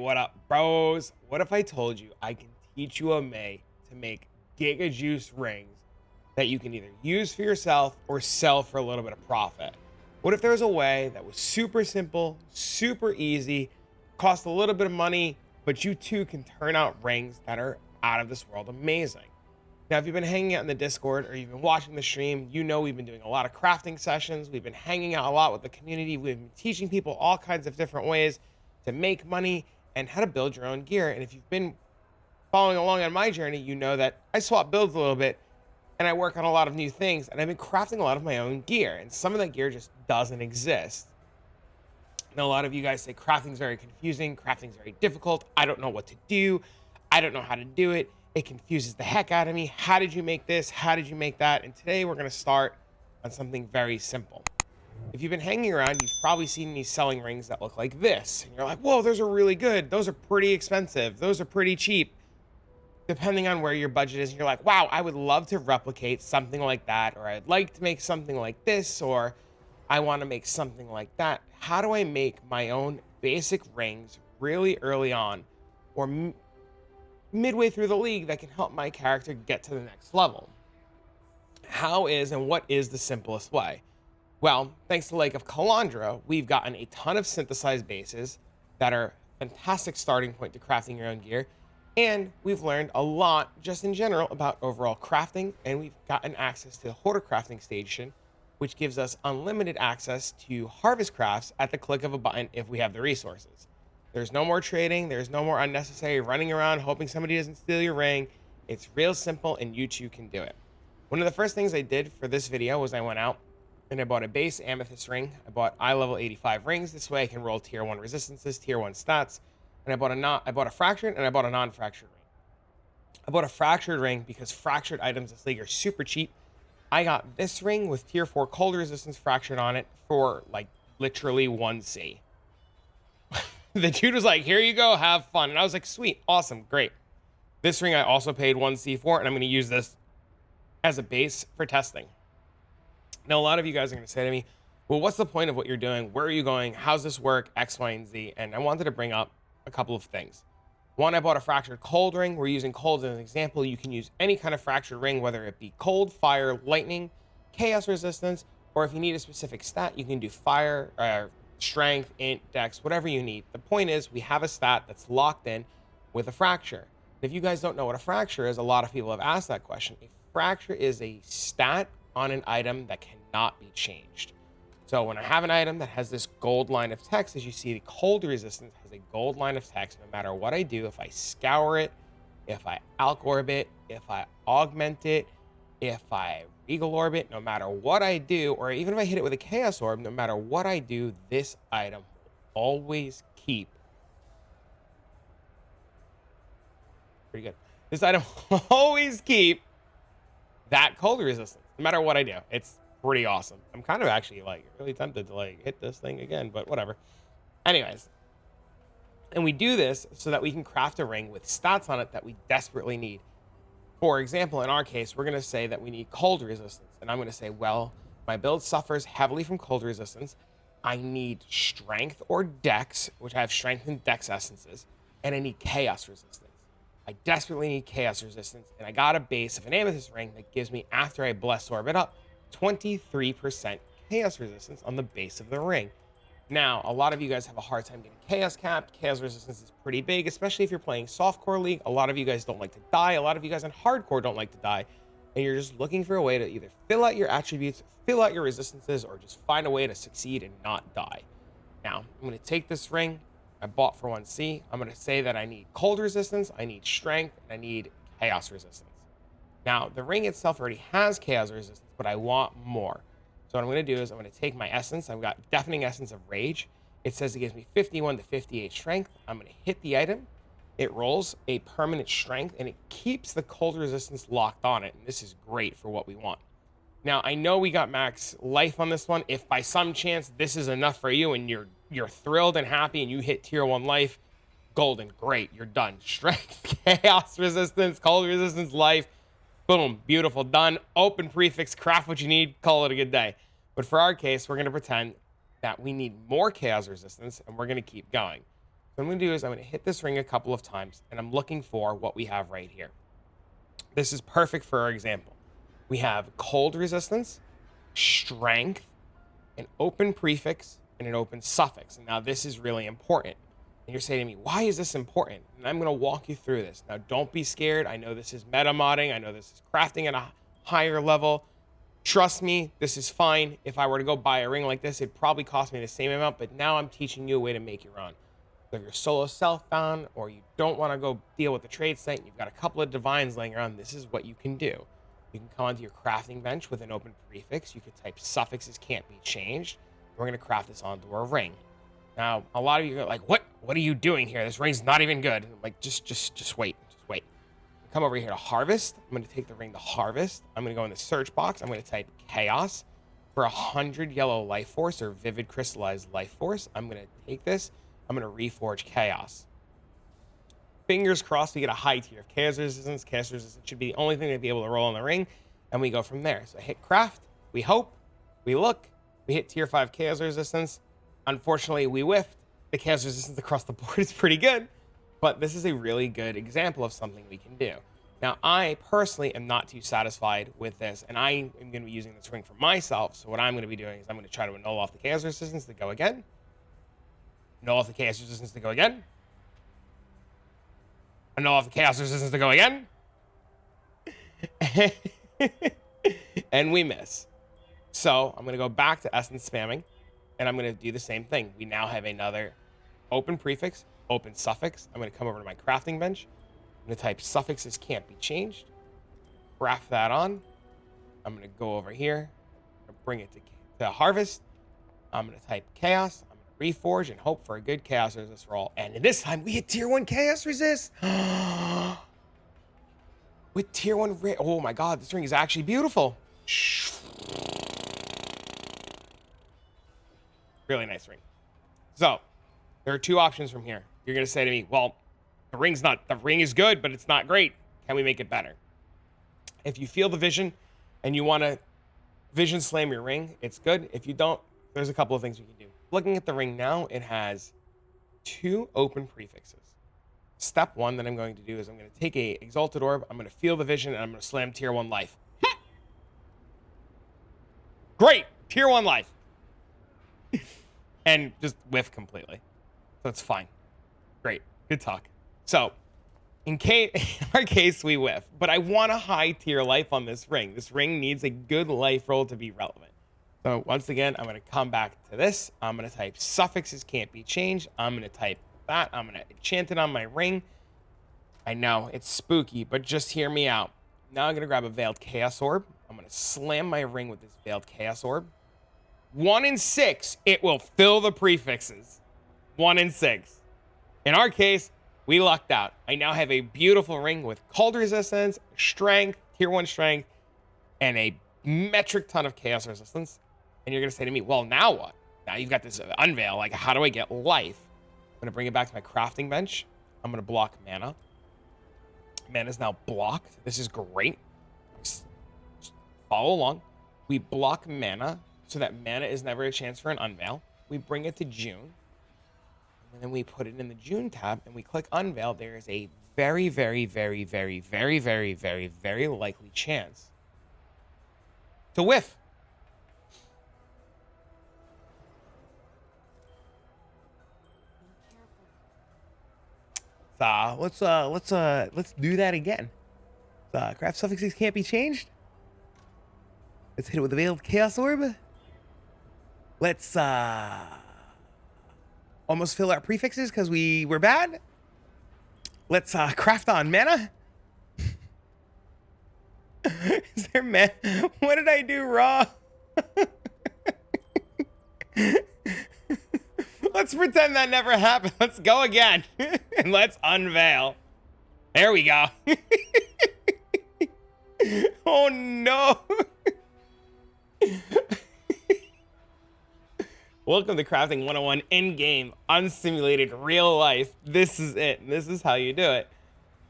what up, bros? What if I told you I can teach you a way to make Giga Juice rings that you can either use for yourself or sell for a little bit of profit? What if there was a way that was super simple, super easy, cost a little bit of money, but you too can turn out rings that are out of this world amazing? Now, if you've been hanging out in the Discord or you've been watching the stream, you know we've been doing a lot of crafting sessions. We've been hanging out a lot with the community. We've been teaching people all kinds of different ways to make money and how to build your own gear. And if you've been following along on my journey, you know that I swap builds a little bit and I work on a lot of new things. And I've been crafting a lot of my own gear. And some of that gear just doesn't exist. Now, a lot of you guys say crafting is very confusing. Crafting is very difficult. I don't know what to do. I don't know how to do it. It confuses the heck out of me. How did you make this? How did you make that? And today we're going to start on something very simple. If you've been hanging around, you've probably seen me selling rings that look like this. And you're like, whoa, those are really good. Those are pretty expensive. Those are pretty cheap. Depending on where your budget is, and you're like, wow, I would love to replicate something like that. Or I'd like to make something like this. Or I want to make something like that. How do I make my own basic rings really early on or midway through the league that can help my character get to the next level? How is and what is the simplest way? Well, thanks to Lake of Kalandra, we've gotten a ton of synthesized bases that are a fantastic starting point to crafting your own gear. And we've learned a lot just in general about overall crafting. And we've gotten access to the Hoarder Crafting Station, which gives us unlimited access to harvest crafts at the click of a button if we have the resources. There's no more trading. There's no more unnecessary running around hoping somebody doesn't steal your ring. It's real simple and you too can do it. One of the first things I did for this video was I went out and I bought a base amethyst ring. I bought eye level 85 rings. This way I can roll tier 1 resistances, tier 1 stats. And I bought a fractured and I bought a non-fractured ring. I bought a fractured ring because fractured items in this league are super cheap. I got this ring with tier 4 cold resistance fractured on it for like literally 1C. The dude was like, here you go, have fun. And I was like, sweet, awesome, great. This ring I also paid 1C for, and I'm going to use this as a base for testing. Now, a lot of you guys are going to say to me, well, what's the point of what you're doing? Where are you going? How's this work? X, Y, and Z. And I wanted to bring up a couple of things. One, I bought a fractured cold ring. We're using cold as an example. You can use any kind of fractured ring, whether it be cold, fire, lightning, chaos resistance, or if you need a specific stat, you can do fire, strength, int, dex, whatever you need. The point is we have a stat that's locked in with a fracture. If you guys don't know what a fracture is, a lot of people have asked that question. A fracture is a stat on an item that cannot be changed. So when I have an item that has this gold line of text, as you see, the cold resistance has a gold line of text no matter what I do. If I scour it, if I alch orb it, if I augment it, if I regal orb it, no matter what I do, or even if I hit it with a chaos orb, no matter what I do, this item will always keep. Pretty good. This item will always keep that cold resistance, no matter what I do. It's pretty awesome. I'm kind of actually like really tempted to like hit this thing again, but whatever. Anyways, and we do this so that we can craft a ring with stats on it that we desperately need. For example, in our case, we're going to say that we need cold resistance. And I'm going to say, well, my build suffers heavily from cold resistance. I need strength or dex, which I have strength and dex essences. And I need chaos resistance. I desperately need chaos resistance. And I got a base of an amethyst ring that gives me, after I bless orb it up, 23% chaos resistance on the base of the ring. Now, a lot of you guys have a hard time getting chaos capped. Chaos resistance is pretty big, especially if you're playing softcore league. A lot of you guys don't like to die. A lot of you guys on hardcore don't like to die. And you're just looking for a way to either fill out your attributes, fill out your resistances, or just find a way to succeed and not die. Now, I'm going to take this ring I bought for 1C. I'm going to say that I need cold resistance, I need strength, and I need chaos resistance. Now, the ring itself already has chaos resistance, but I want more. So what I'm going to do is I'm going to take my essence. I've got Deafening Essence of Rage. It says it gives me 51 to 58 strength. I'm going to hit the item. It rolls a permanent strength, and it keeps the cold resistance locked on it. And this is great for what we want. Now, I know we got max life on this one. If by some chance this is enough for you and you're thrilled and happy and you hit tier 1 life, golden, great, you're done. Strength, chaos resistance, cold resistance, life. Boom, beautiful, done. Open prefix, craft what you need, call it a good day. But for our case, we're going to pretend that we need more chaos resistance, and we're going to keep going. What I'm going to do is I'm going to hit this ring a couple of times, and I'm looking for what we have right here. This is perfect for our example. We have cold resistance, strength, an open prefix, and an open suffix. And now this is really important. And you're saying to me, why is this important? And I'm going to walk you through this. Now, don't be scared. I know this is meta modding. I know this is crafting at a higher level. Trust me, this is fine. If I were to go buy a ring like this, it'd probably cost me the same amount, but now I'm teaching you a way to make your own. So if you're solo self-bound or you don't want to go deal with the trade site, and you've got a couple of divines laying around, this is what you can do. You can come onto your crafting bench with an open prefix. You could type suffixes can't be changed. We're going to craft this onto a ring. Now, a lot of you are like, what are you doing here? This ring's not even good. I'm like, just wait. Just wait. Come over here to harvest. I'm going to take the ring to harvest. I'm going to go in the search box. I'm going to type chaos for 100 yellow life force or vivid crystallized life force. I'm going to take this. I'm going to reforge chaos. Fingers crossed we get a high tier of chaos resistance. Chaos resistance should be the only thing to be able to roll on the ring. And we go from there. So hit craft. We hope. We look. We hit tier 5 chaos resistance. Unfortunately, we whiffed. The chaos resistance across the board is pretty good. But this is a really good example of something we can do. Now, I personally am not too satisfied with this. And I am going to be using this ring for myself. So what I'm going to be doing is I'm going to try to annul off the chaos resistance to go again. Annul off the chaos resistance to go again. Annul off the chaos resistance to go again. And we miss. So I'm going to go back to essence spamming. And I'm going to do the same thing. We now have another open prefix, open suffix. I'm going to come over to my crafting bench. I'm going to type suffixes can't be changed. Craft that on. I'm going to go over here. I'm going to bring it to harvest. I'm going to type chaos. I'm going to reforge and hope for a good chaos resist roll. And this time we hit tier 1 chaos resist. With tier 1, oh my God, this ring is actually beautiful. Really nice ring. So there are two options from here. You're going to say to me, well, the ring is good, but it's not great. Can we make it better? If you feel the vision and you want to vision slam your ring, it's good. If you don't, there's a couple of things we can do. Looking at the ring now, it has 2 open prefixes. Step 1 that I'm going to do is I'm going to take a exalted orb. I'm going to feel the vision and I'm going to slam tier 1 life. Great. Tier 1 life. And just whiff completely. So it's fine. Great. Good talk. So in our case, we whiff. But I want a high tier life on this ring. This ring needs a good life roll to be relevant. So once again, I'm going to come back to this. I'm going to type suffixes can't be changed. I'm going to type that. I'm going to enchant it on my ring. I know it's spooky, but just hear me out. Now I'm going to grab a veiled chaos orb. I'm going to slam my ring with this veiled chaos orb. 1 in 6, it will fill the prefixes. 1 in 6. In our case, we lucked out. I now have a beautiful ring with cold resistance, strength, tier 1 strength, and a metric ton of chaos resistance. And you're going to say to me, well, now what? Now you've got this unveil. Like, how do I get life? I'm going to bring it back to my crafting bench. I'm going to block mana. Mana is now blocked. This is great. Just follow along. We block mana so that mana is never a chance for an unveil. We bring it to June. And then we put it in the June tab and we click unveil. There is a very, very, very, very, very, very, very, very likely chance to whiff. Let's do that again. Craft suffixes can't be changed. Let's hit it with a veiled chaos orb. Let's almost fill our prefixes because we were bad. Let's craft on mana. Is there mana? What did I do wrong? Let's pretend that never happened. Let's go again. And let's unveil. There we go. Oh no. Welcome to Crafting 101 in-game, unsimulated, real life. This is it. This is how you do it.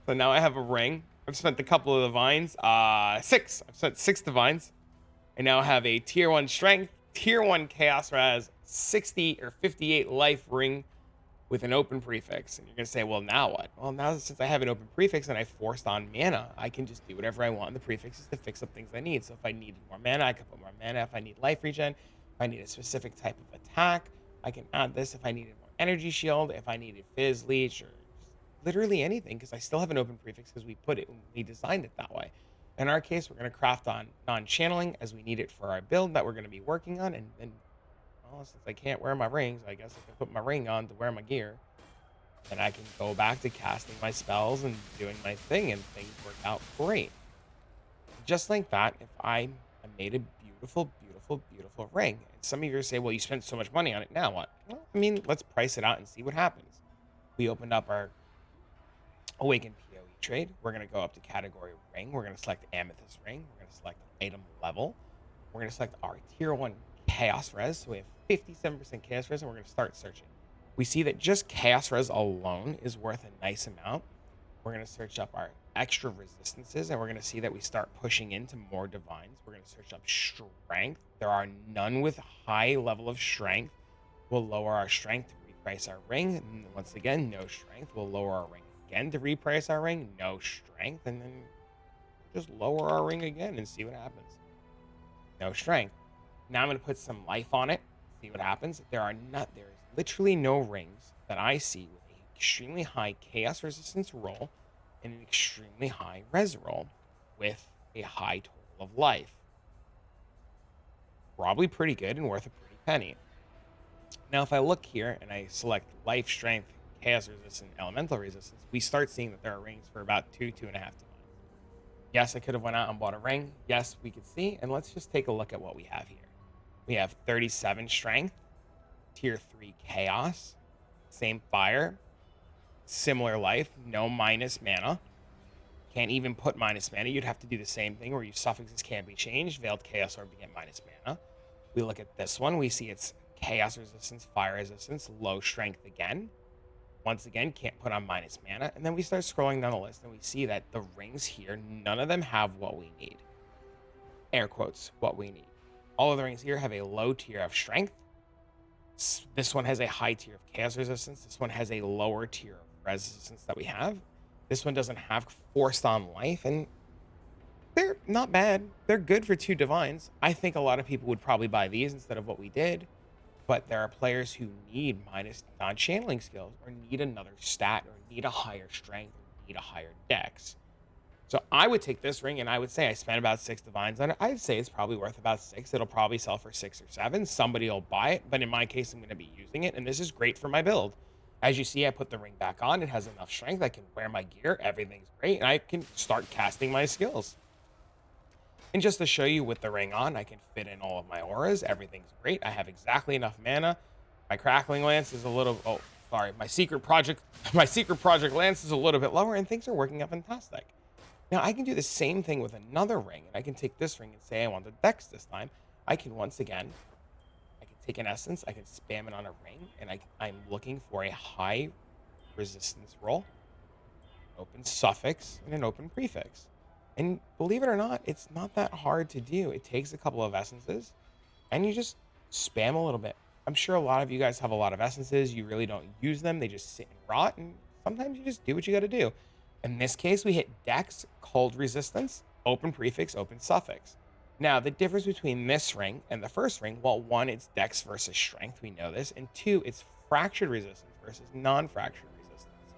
So now I have a ring. I've spent a couple of divines. 6. I've spent 6 divines. I now have a tier 1 strength, tier 1 chaos res, 60 or 58 life ring with an open prefix. And you're going to say, well, now what? Well, now since I have an open prefix and I forced on mana, I can just do whatever I want in the prefixes to fix up things I need. So if I needed more mana, I can put more mana. If I need life regen, if I need a specific type of attack, I can add this. If I needed more energy shield, if I needed fizz leech, or literally anything, because I still have an open prefix because we designed it that way. In our case, we're going to craft on non-channeling as we need it for our build that we're going to be working on. And well, since I can't wear my rings, I guess I can put my ring on to wear my gear. And I can go back to casting my spells and doing my thing, and things work out great. Just like that, if I made a beautiful, beautiful, beautiful ring. And some of you say, well, you spent so much money on it. Now what? Well, I mean, let's price it out and see what happens. We opened up our Awakened POE trade. We're going to go up to category ring. We're going to select amethyst ring. We're going to select item level. We're going to select our tier 1 chaos res. So we have 57% chaos res, and we're going to start searching. We see that just chaos res alone is worth a nice amount. We're going to search up our extra resistances, and we're going to see that we start pushing into more divines. We're going to search up strength. There are none with high level of strength. We'll lower our strength to reprice our ring. And once again, no strength. We'll lower our ring again to reprice our ring. No strength. And then just lower our ring again and see what happens. No strength. Now I'm going to put some life on it. See what happens. There is literally no rings that I see with an extremely high chaos resistance roll and an extremely high res roll with a high total of life. Probably pretty good and worth a pretty penny. Now, if I look here and I select life, strength, chaos resistance, elemental resistance, we start seeing that there are rings for about 2.5 divines. Yes, I could have went out and bought a ring. Yes, we could see. And let's just take a look at what we have here. We have 37 strength, tier 3 chaos, same fire, similar life, no minus mana. Can't even put minus mana. You'd have to do the same thing where your suffixes can't be changed. Veiled Chaos Orb to get minus mana. We look at this one. We see it's chaos resistance, fire resistance, low strength again. Once again, can't put on minus mana. And then we start scrolling down the list and we see that the rings here, none of them have what we need. Air quotes, what we need. All of the rings here have a low tier of strength. This one has a high tier of chaos resistance. This one has a lower tier of resistance that we have. This one doesn't have forced on life, and they're not bad. They're good for 2 divines. I think a lot of people would probably buy these instead of what we did, but there are players who need minus non-channeling skills or need another stat or need a higher strength or need a higher dex. So I would take this ring and I would say I spent about 6 divines on it. I'd say it's probably worth about 6. It'll probably sell for 6 or 7. Somebody will buy it, but in my case, I'm going to be using it, and this is great for my build. As you see, I put the ring back on. It has enough strength. I can wear my gear. Everything's great. And I can start casting my skills. And just to show you with the ring on, I can fit in all of my auras. Everything's great. I have exactly enough mana. My crackling lance is a little... Oh, sorry. My secret project lance is a little bit lower, and things are working out fantastic. Now, I can do the same thing with another ring. And I can take this ring and say I want the dex this time. I can once again... take an essence, I can spam it on a ring, and I'm looking for a high resistance roll, open suffix, and an open prefix. And believe it or not, it's not that hard to do. It takes a couple of essences, and you just spam a little bit. I'm sure a lot of you guys have a lot of essences. You really don't use them. They just sit and rot, and sometimes you just do what you got to do. In this case, we hit dex, cold resistance, open prefix, open suffix. Now, the difference between this ring and the first ring, well, 1, it's dex versus strength. We know this. And 2, it's fractured resistance versus non-fractured resistance.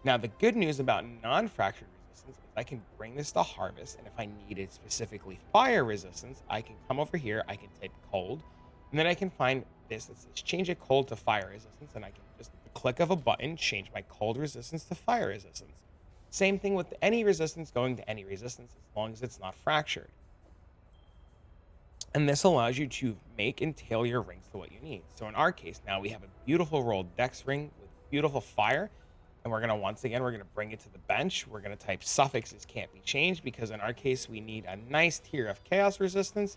Now, the good news about non-fractured resistance is I can bring this to harvest. And if I needed specifically fire resistance, I can come over here. I can type cold. And then I can find this that says change a cold to fire resistance. And I can just, with the click of a button, change my cold resistance to fire resistance. Same thing with any resistance going to any resistance as long as it's not fractured. And this allows you to make and tailor your rings to what you need. So in our case, now we have a beautiful rolled dex ring with beautiful fire. And we're going to bring it to the bench. We're going to type suffixes can't be changed because in our case, we need a nice tier of chaos resistance.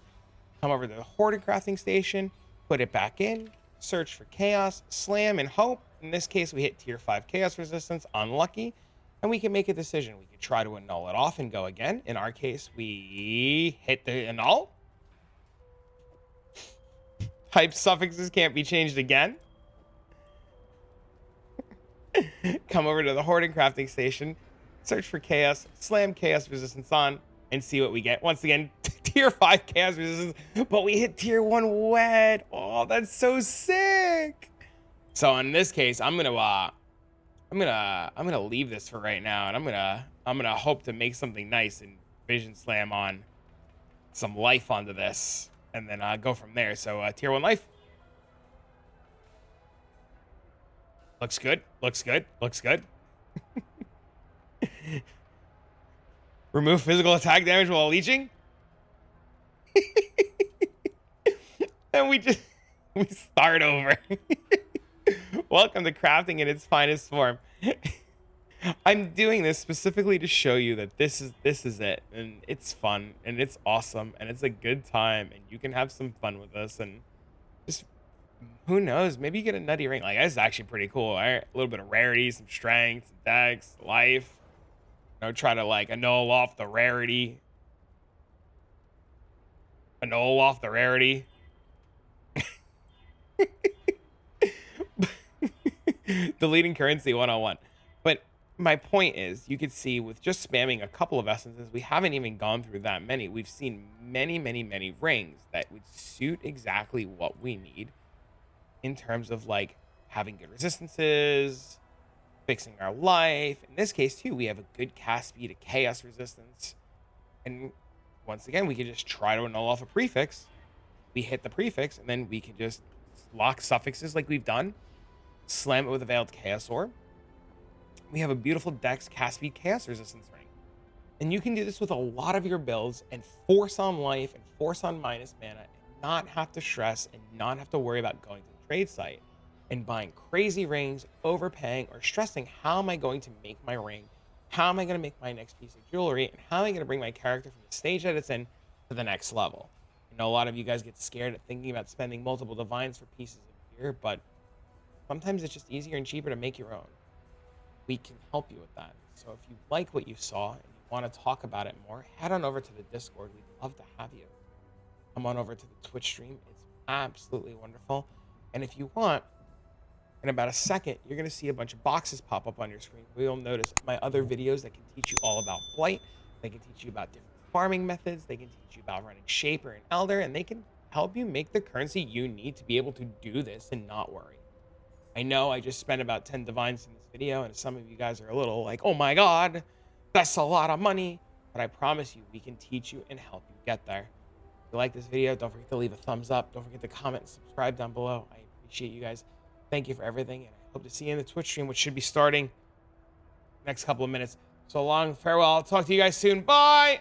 Come over to the hoarding crafting station, put it back in, search for chaos, slam, and hope. In this case, we hit tier 5 chaos resistance, unlucky. And we can make a decision. We could try to annul it off and go again. In our case, we hit the annul. Type suffixes can't be changed again. come over to the hoarding crafting station, search for chaos, slam chaos resistance on, and see what we get. Once again, tier 5 chaos resistance, but we hit tier 1 wet. Oh, that's so sick. So in this case, I'm gonna leave this for right now, and I'm gonna hope to make something nice and vision slam on some life onto this, and then go from there. So tier 1 life. Looks good. Looks good. Looks good. Remove physical attack damage while leeching. And we start over. Welcome to crafting in its finest form. I'm doing this specifically to show you that this is it, and it's fun, and it's awesome, and it's a good time, and you can have some fun with this, and just who knows, maybe you get a nutty ring. Like, that's actually pretty cool. All right, a little bit of rarity, some strength, some dex, life. You know, try to like annul off the rarity. Annul off the rarity. Deleting currency 101. But my point is, you could see with just spamming a couple of essences, we haven't even gone through that many. We've seen many, many, many rings that would suit exactly what we need in terms of like having good resistances, fixing our life. In this case too, we have a good cast speed, a chaos resistance. And once again, we can just try to annul off a prefix. We hit the prefix, and then we can just lock suffixes like we've done. Slam it with a Veiled Chaos Orb. We have a beautiful Dex Cast Speed Chaos Resistance ring. And you can do this with a lot of your builds and force on life and force on minus mana and not have to stress and not have to worry about going to the trade site and buying crazy rings, overpaying, or stressing how am I going to make my ring? How am I going to make my next piece of jewelry? And how am I going to bring my character from the stage that it's in to the next level? I know a lot of you guys get scared at thinking about spending multiple divines for pieces of gear, but sometimes it's just easier and cheaper to make your own. We can help you with that. So if you like what you saw and you want to talk about it more, head on over to the Discord. We'd love to have you. Come on over to the Twitch stream. It's absolutely wonderful. And if you want, in about a second, you're going to see a bunch of boxes pop up on your screen where you'll notice my other videos that can teach you all about Blight. They can teach you about different farming methods. They can teach you about running Shaper and Elder, and they can help you make the currency you need to be able to do this and not worry. I know I just spent about 10 divines in this video, and some of you guys are a little like, oh my god, that's a lot of money. But I promise you, we can teach you and help you get there. If you like this video, don't forget to leave a thumbs up. Don't forget to comment and subscribe down below. I appreciate you guys. Thank you for everything, and I hope to see you in the Twitch stream, which should be starting next couple of minutes. So long, farewell. I'll talk to you guys soon. Bye!